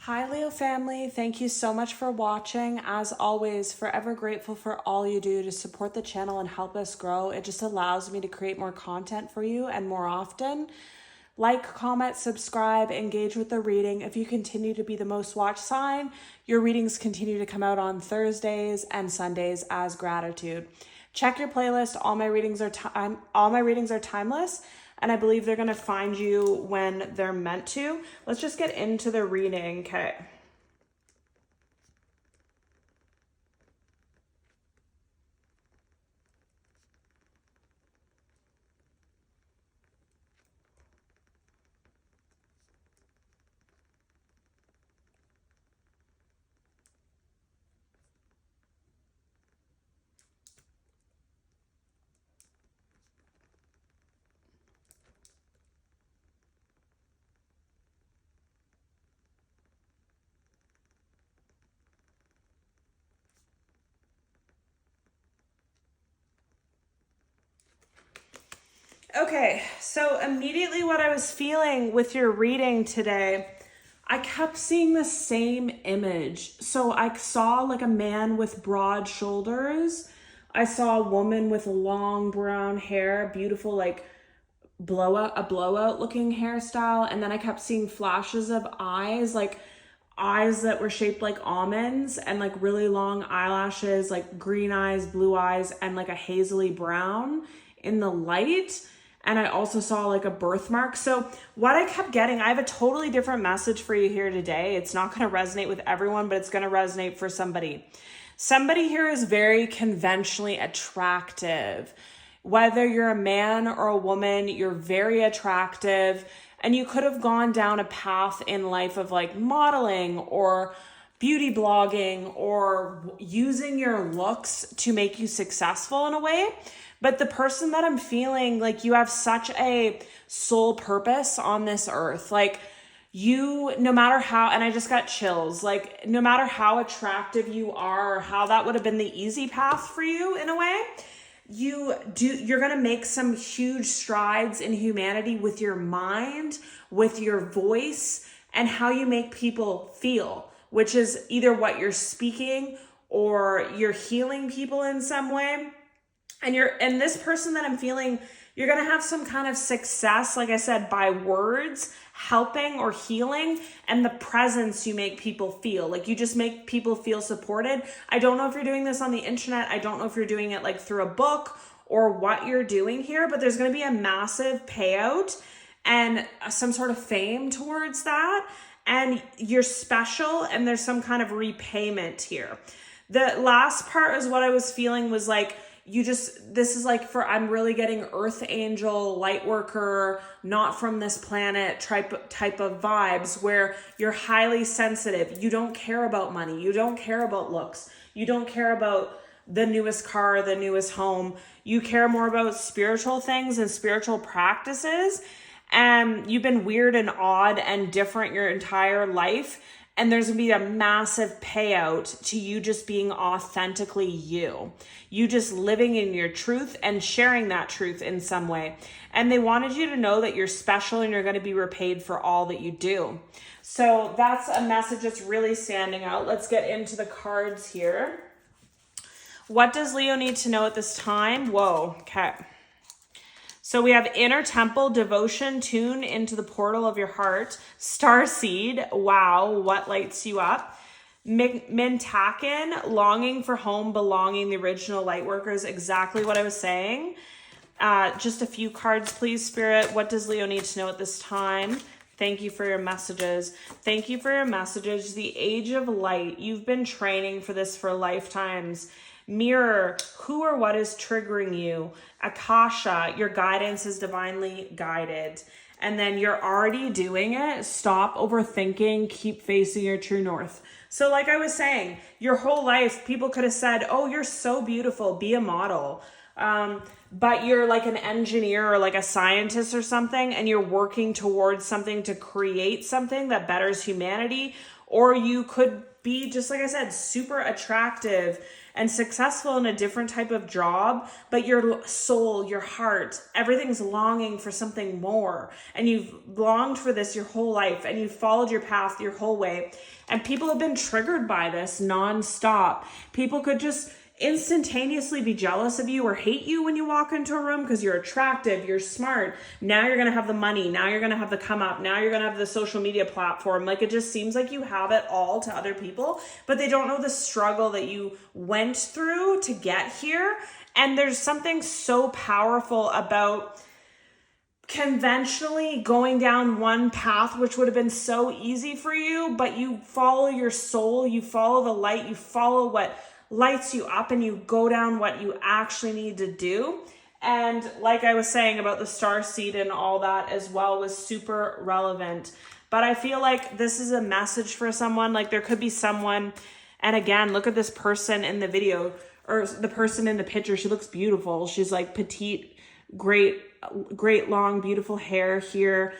Hi, Leo family. Thank you so much for watching. As always, forever grateful for all you do to support the channel and help us grow. It just allows me to create more content for you and more often. Like, comment, subscribe, engage with the reading. If you continue to be the most watched sign, your readings continue to come out on Thursdays and Sundays as gratitude. Check your playlist. All my readings are timeless, and I believe they're going to find you when they're meant to. Let's just get into the reading. Okay. Okay, so immediately what I was feeling with your reading today, I kept seeing the same image. So I saw like a man with broad shoulders. I saw a woman with long brown hair, beautiful like blowout looking hairstyle. And then I kept seeing flashes of eyes, like eyes that were shaped like almonds and like really long eyelashes, like green eyes, blue eyes, and like a hazily brown in the light. And I also saw like a birthmark. So what I kept getting, I have a totally different message for you here today. It's not going to resonate with everyone, but it's going to resonate for somebody. Somebody here is very conventionally attractive. Whether you're a man or a woman, you're very attractive. And you could have gone down a path in life of like modeling or beauty blogging or using your looks to make you successful in a way. But the person that I'm feeling, like you have such a soul purpose on this earth. Like you, no matter how, and I just got chills, like no matter how attractive you are or how that would have been the easy path for you in a way, you're going to make some huge strides in humanity with your mind, with your voice, and how you make people feel, which is either what you're speaking or you're healing people in some way. And this person that I'm feeling, you're going to have some kind of success, like I said, by words, helping or healing, and the presence you make people feel. Like you just make people feel supported. I don't know if you're doing this on the internet. I don't know if you're doing it like through a book or what you're doing here, but there's going to be a massive payout and some sort of fame towards that. And you're special, and there's some kind of repayment here. The last part is what I was feeling was like, this is like I'm really getting earth angel, light worker, not from this planet type of vibes where you're highly sensitive. You don't care about money. You don't care about looks. You don't care about the newest car, the newest home. You care more about spiritual things and spiritual practices. And you've been weird and odd and different your entire life. And there's going to be a massive payout to you just being authentically you. You just living in your truth and sharing that truth in some way. And they wanted you to know that you're special and you're going to be repaid for all that you do. So that's a message that's really standing out. Let's get into the cards here. What does Leo need to know at this time? Whoa, okay. So we have inner temple, devotion, tune into the portal of your heart, starseed, wow, what lights you up, Mintaken, longing for home, belonging, the original light workers, exactly what I was saying. Just a few cards, please, Spirit. What does Leo need to know at this time? Thank you for your messages. Thank you for your messages. The age of light, you've been training for this for lifetimes. Mirror, who or what is triggering you? Akasha, your guidance is divinely guided. And then you're already doing it. Stop overthinking. Keep facing your true north. So like I was saying, your whole life, people could have said, oh, you're so beautiful. Be a model. But you're like an engineer or like a scientist or something, and you're working towards something to create something that betters humanity. Or you could be, just like I said, super attractive and successful in a different type of job, but your soul, your heart, everything's longing for something more. And you've longed for this your whole life, and you've followed your path your whole way. And people have been triggered by this nonstop. People could just instantaneously be jealous of you or hate you when you walk into a room because you're attractive, you're smart. Now you're going to have the money. Now you're going to have the come up. Now you're going to have the social media platform. Like, it just seems like you have it all to other people, but they don't know the struggle that you went through to get here. And there's something so powerful about conventionally going down one path, which would have been so easy for you, but you follow your soul, you follow the light, you follow what lights you up, and you go down what you actually need to do. And like I was saying about the star seed and all that as well was super relevant. But I feel like this is a message for someone. Like, there could be someone, and again, look at this person in the video, or the person in the picture. She looks beautiful. She's like petite, great long beautiful hair here,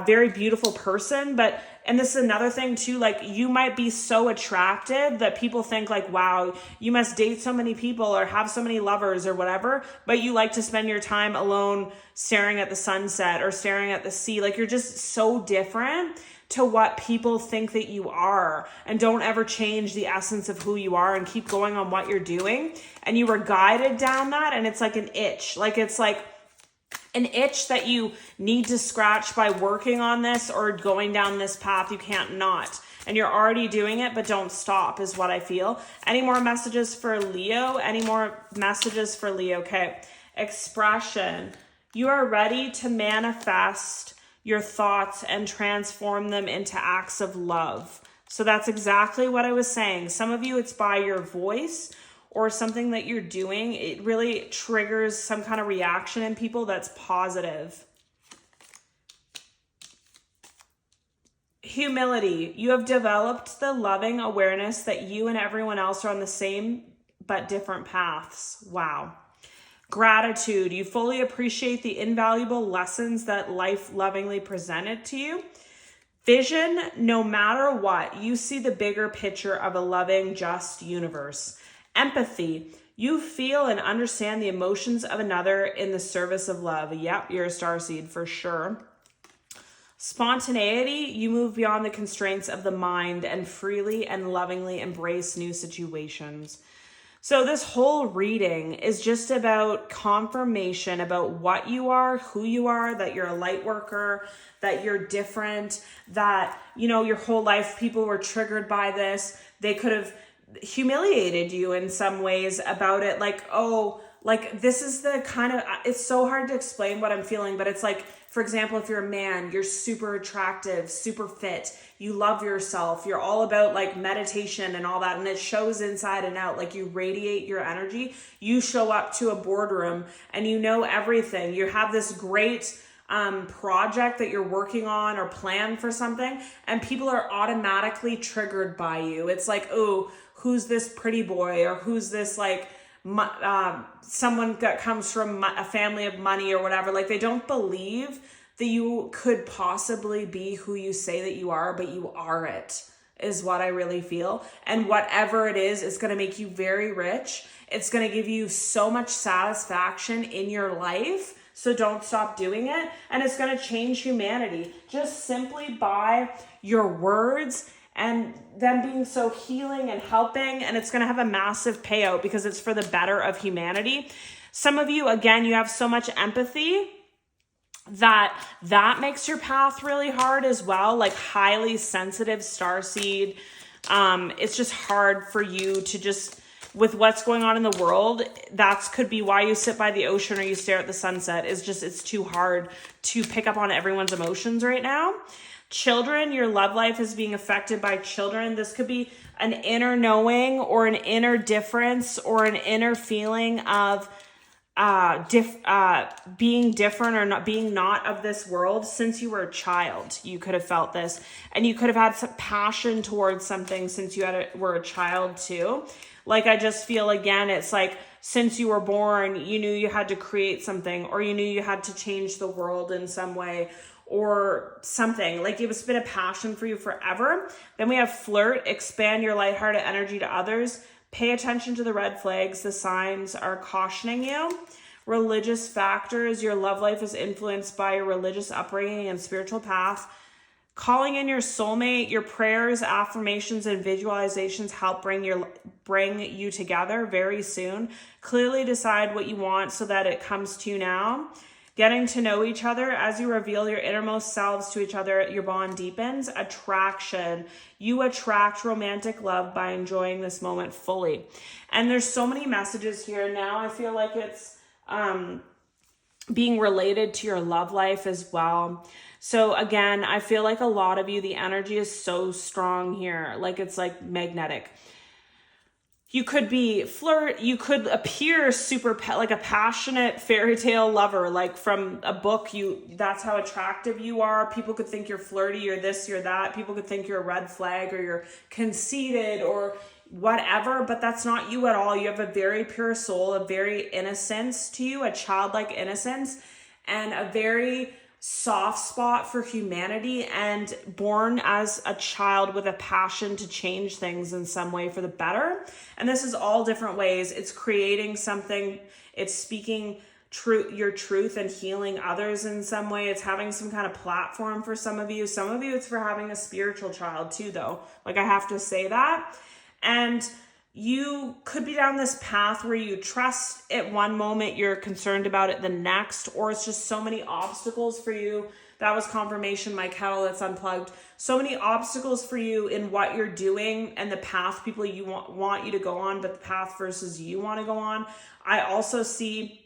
very beautiful person. But, and this is another thing too, like, you might be so attractive that people think like, wow, you must date so many people or have so many lovers or whatever, but you like to spend your time alone staring at the sunset or staring at the sea. Like, you're just so different to what people think that you are. And don't ever change the essence of who you are, and keep going on what you're doing. And you were guided down that, and it's like an itch. Like, it's like an itch that you need to scratch by working on this or going down this path. You can't not. And you're already doing it, but don't stop is what I feel. Any more messages for Leo? Any more messages for Leo? Okay. Expression. You are ready to manifest your thoughts and transform them into acts of love. So that's exactly what I was saying. Some of you, it's by your voice or something that you're doing. It really triggers some kind of reaction in people that's positive. Humility. You have developed the loving awareness that you and everyone else are on the same but different paths. Wow. Gratitude. You fully appreciate the invaluable lessons that life lovingly presented to you. Vision. No matter what, you see the bigger picture of a loving, just universe. Empathy. You feel and understand the emotions of another in the service of love. Yep, you're a starseed for sure. Spontaneity. You move beyond the constraints of the mind and freely and lovingly embrace new situations. So this whole reading is just about confirmation about what you are, who you are, that you're a light worker, that you're different, that, you know, your whole life people were triggered by this. They could have humiliated you in some ways about it, like, oh, like, this is the kind of, it's so hard to explain what I'm feeling, but it's like, for example, if you're a man, you're super attractive, super fit, you love yourself, you're all about like meditation and all that, and it shows inside and out. Like, you radiate your energy. You show up to a boardroom and you know everything. You have this great project that you're working on or plan for something, and people are automatically triggered by you. It's like, oh, who's this pretty boy, or who's this like someone that comes from a family of money or whatever. Like, they don't believe that you could possibly be who you say that you are, but you are it, is what I really feel. And whatever it is going to make you very rich. It's going to give you so much satisfaction in your life. So don't stop doing it. And it's going to change humanity just simply by your words and them being so healing and helping. And it's going to have a massive payout because it's for the better of humanity. Some of you, again, you have so much empathy that makes your path really hard as well. Like, highly sensitive starseed. It's just hard for you to just, with what's going on in the world, that could be why you sit by the ocean or you stare at the sunset. It's too hard to pick up on everyone's emotions right now. Children, your love life is being affected by children. This could be an inner knowing or an inner difference or an inner feeling of being different or not of this world. Since you were a child, you could have felt this, and you could have had some passion towards something since you were a child too. Like, I just feel, again, it's like, since you were born, you knew you had to create something, or you knew you had to change the world in some way, or something. Like it's been a passion for you forever. Then we have flirt, expand your lighthearted energy to others. Pay attention to the red flags. The signs are cautioning you. Religious factors, your love life is influenced by your religious upbringing and spiritual path. Calling in your soulmate, your prayers, affirmations, and visualizations help bring you together very soon. Clearly decide what you want so that it comes to you now. Getting to know each other. As you reveal your innermost selves to each other, your bond deepens. Attraction. You attract romantic love by enjoying this moment fully. And there's so many messages here. Now I feel like it's being related to your love life as well. So again, I feel like a lot of you, the energy is so strong here. Like it's like magnetic. You could be you could appear super like a passionate fairy tale lover, like from a book. That's how attractive you are. People could think you're flirty, you're this, you're that. People could think you're a red flag or you're conceited or whatever, but that's not you at all. You have a very pure soul, a very innocence to you, a childlike innocence, and a very soft spot for humanity, and born as a child with a passion to change things in some way for the better. And this is all different ways. It's creating something. It's speaking your truth and healing others in some way. It's having some kind of platform for some of you. Some of you, it's for having a spiritual child too, though. Like I have to say that. And you could be down this path where you trust at one moment, you're concerned about it the next, or it's just so many obstacles for you. That was confirmation, my kettle that's unplugged. So many obstacles for you in what you're doing and the path people you want you to go on, but the path versus you want to go on. I also see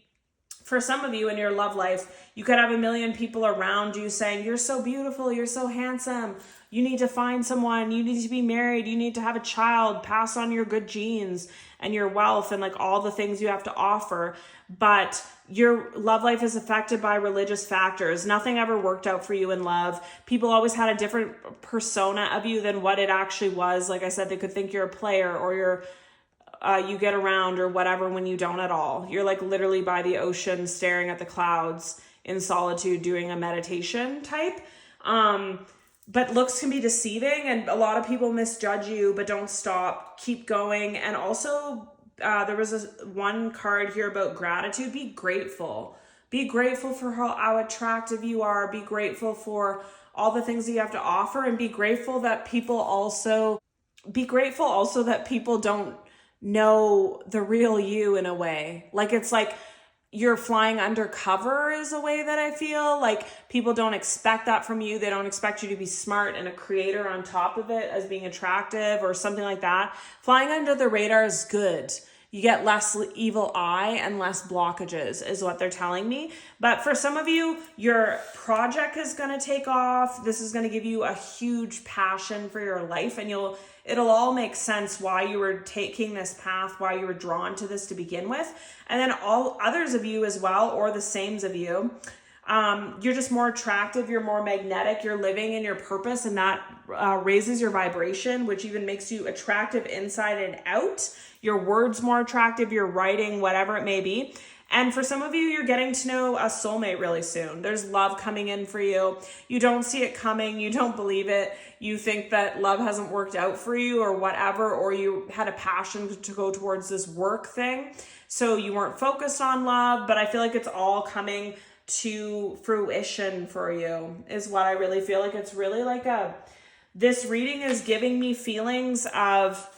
for some of you in your love life, you could have a million people around you saying, you're so beautiful, you're so handsome, you need to find someone, you need to be married, you need to have a child, pass on your good genes and your wealth and like all the things you have to offer. But your love life is affected by religious factors. Nothing ever worked out for you in love. People always had a different persona of you than what it actually was. Like I said, they could think you're a player or you get around or whatever when you don't at all. You're like literally by the ocean staring at the clouds in solitude doing a meditation type. But looks can be deceiving and a lot of people misjudge you, but don't stop. Keep going. And also there was one card here about gratitude. Be grateful. Be grateful for how attractive you are. Be grateful for all the things that you have to offer, and be grateful that people don't know the real you in a way. Like it's like you're flying undercover is a way that I feel like people don't expect that from you. They don't expect you to be smart and a creator on top of it as being attractive or something like that. Flying under the radar is good. You get less evil eye and less blockages is what they're telling me. But for some of you, your project is going to take off. This is going to give you a huge passion for your life, and it'll all make sense why you were taking this path, why you were drawn to this to begin with. And then all others of you as well, or the sames of you, you're just more attractive, you're more magnetic, you're living in your purpose, and that raises your vibration, which even makes you attractive inside and out. Your words more attractive, your writing, whatever it may be. And for some of you, you're getting to know a soulmate really soon. There's love coming in for you. You don't see it coming. You don't believe it. You think that love hasn't worked out for you or whatever, or you had a passion to go towards this work thing. So you weren't focused on love, but I feel like it's all coming to fruition for you is what I really feel like. It's really like this reading is giving me feelings of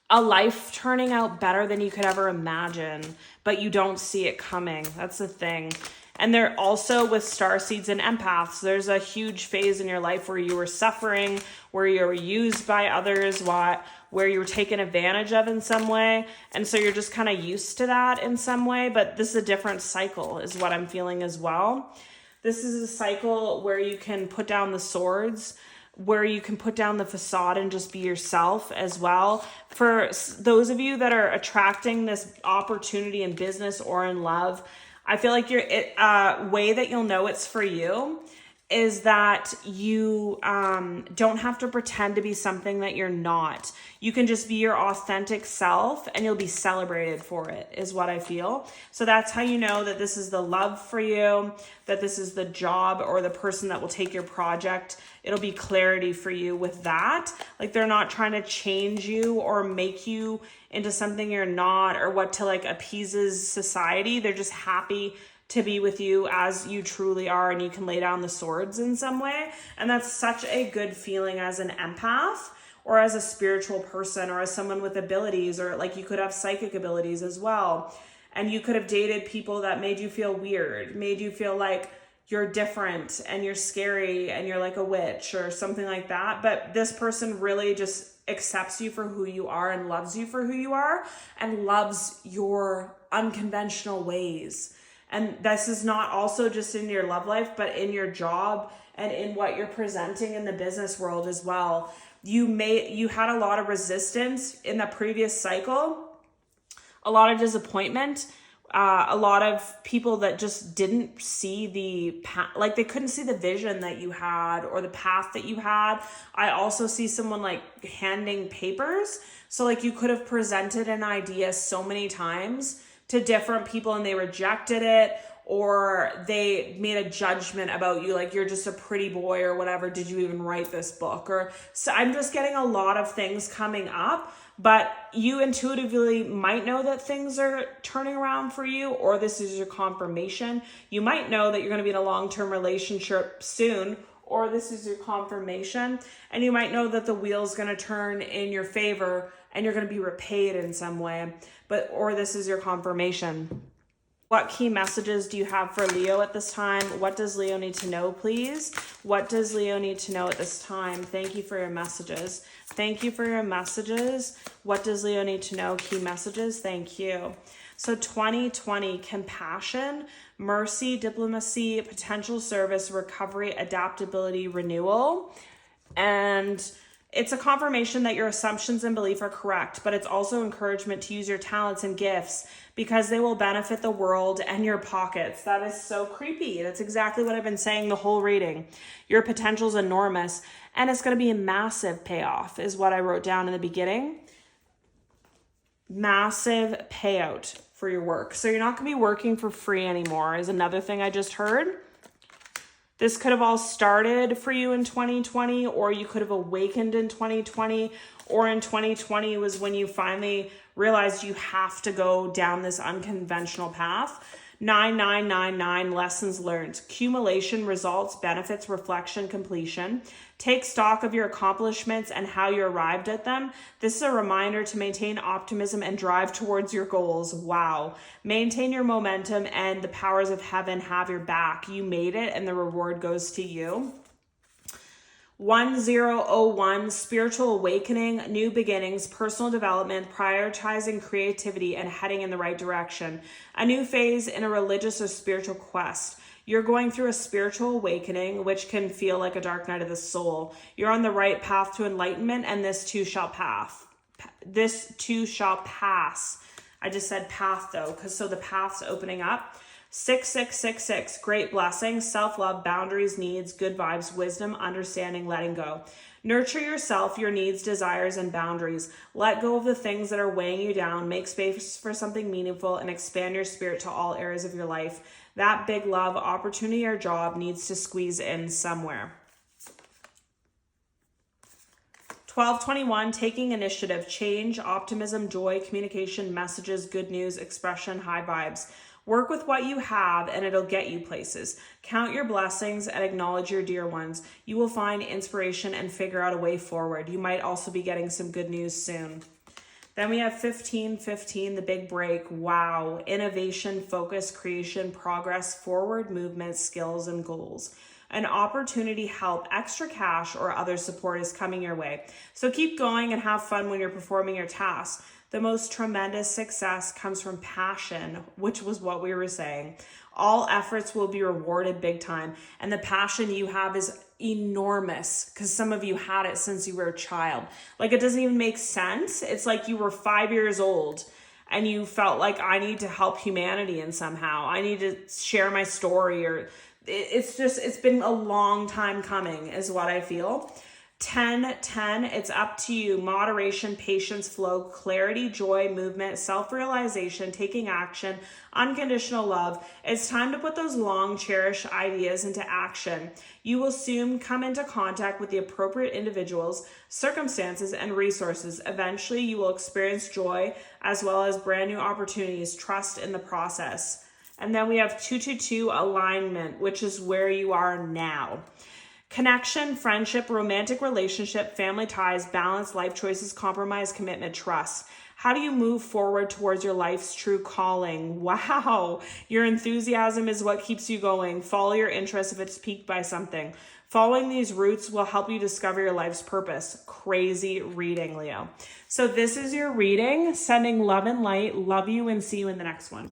a life turning out better than you could ever imagine, but you don't see it coming. That's the thing. And they're also with starseeds and empaths. There's a huge phase in your life where you were suffering, where you were used by others, where you were taken advantage of in some way. And so you're just kind of used to that in some way, but this is a different cycle is what I'm feeling as well. This is a cycle where you can put down the swords, where you can put down the facade and just be yourself as well. For those of you that are attracting this opportunity in business or in love, I feel like way that you'll know it's for you is that you don't have to pretend to be something that you're not. You can just be your authentic self and you'll be celebrated for it, is what I feel. So that's how you know that this is the love for you, that this is the job or the person that will take your project. It'll be clarity for you with that. Like they're not trying to change you or make you into something you're not, or what to like appeases society. They're just happy to be with you as you truly are, and you can lay down the swords in some way. And that's such a good feeling as an empath, or as a spiritual person, or as someone with abilities, or like you could have psychic abilities as well. And you could have dated people that made you feel weird, made you feel like you're different and you're scary and you're like a witch or something like that. But this person really just accepts you for who you are and loves you for who you are and loves your unconventional ways. And this is not also just in your love life, but in your job and in what you're presenting in the business world as well. You had a lot of resistance in the previous cycle, a lot of disappointment, a lot of people that just didn't see the path, like they couldn't see the vision that you had or the path that you had. I also see someone like handing papers. So like you could have presented an idea so many times to different people and they rejected it, or they made a judgment about you, like you're just a pretty boy or whatever. Did you even write this book? Or so I'm just getting a lot of things coming up, but you intuitively might know that things are turning around for you, or this is your confirmation. You might know that you're going to be in a long-term relationship soon, or this is your confirmation. And you might know that the wheel's going to turn in your favor and you're going to be repaid in some way, or this is your confirmation. What key messages do you have for Leo at this time? What does Leo need to know, please? What does Leo need to know at this time? Thank you for your messages. Thank you for your messages. What does Leo need to know? Key messages. Thank you. So 2020, compassion, mercy, diplomacy, potential service, recovery, adaptability, renewal. And it's a confirmation that your assumptions and belief are correct, but it's also encouragement to use your talents and gifts because they will benefit the world and your pockets. That is so creepy. That's exactly what I've been saying the whole reading. Your potential is enormous, and it's going to be a massive payoff is what I wrote down in the beginning. Massive payout for your work. So you're not going to be working for free anymore is another thing I just heard. This could have all started for you in 2020, or you could have awakened in 2020, or in 2020 was when you finally realized you have to go down this unconventional path. 9999, lessons learned. Accumulation, results, benefits, reflection, completion. Take stock of your accomplishments and how you arrived at them. This is a reminder to maintain optimism and drive towards your goals. Wow. Maintain your momentum and the powers of heaven have your back. You made it and the reward goes to you. 1001, spiritual awakening, new beginnings, personal development, prioritizing creativity and heading in the right direction. A new phase in a religious or spiritual quest. You're going through a spiritual awakening, which can feel like a dark night of the soul. You're on the right path to enlightenment, and this too shall pass. This too shall pass. I just said path though, because so the path's opening up. 6666, great blessings, self-love, boundaries, needs, good vibes, wisdom, understanding, letting go. Nurture yourself, your needs, desires, and boundaries. Let go of the things that are weighing you down. Make space for something meaningful and expand your spirit to all areas of your life. That big love, opportunity, or job needs to squeeze in somewhere. 1221, taking initiative, change, optimism, joy, communication, messages, good news, expression, high vibes. Work with what you have and it'll get you places. Count your blessings and acknowledge your dear ones. You will find inspiration and figure out a way forward. You might also be getting some good news soon. Then we have 1515, the big break. Wow. Innovation, focus, creation, progress, forward movement, skills, and goals. An opportunity, help, extra cash, or other support is coming your way. So keep going and have fun when you're performing your tasks. The most tremendous success comes from passion, which was what we were saying. All efforts will be rewarded big time. And the passion you have is enormous because some of you had it since you were a child. Like it doesn't even make sense. It's like you were 5 years old and you felt like I need to help humanity and somehow I need to share my story, or it's been a long time coming is what I feel. 10-10, it's up to you. Moderation, patience, flow, clarity, joy, movement, self-realization, taking action, unconditional love. It's time to put those long cherished ideas into action. You will soon come into contact with the appropriate individuals, circumstances, and resources. Eventually, you will experience joy as well as brand new opportunities. Trust in the process. And then we have 222 alignment, which is where you are now. Connection, friendship, romantic relationship, family ties, balance, life choices, compromise, commitment, trust. How do you move forward towards your life's true calling? Wow. Your enthusiasm is what keeps you going. Follow your interest if it's piqued by something. Following these routes will help you discover your life's purpose. Crazy reading, Leo. So this is your reading. Sending love and light. Love you and see you in the next one.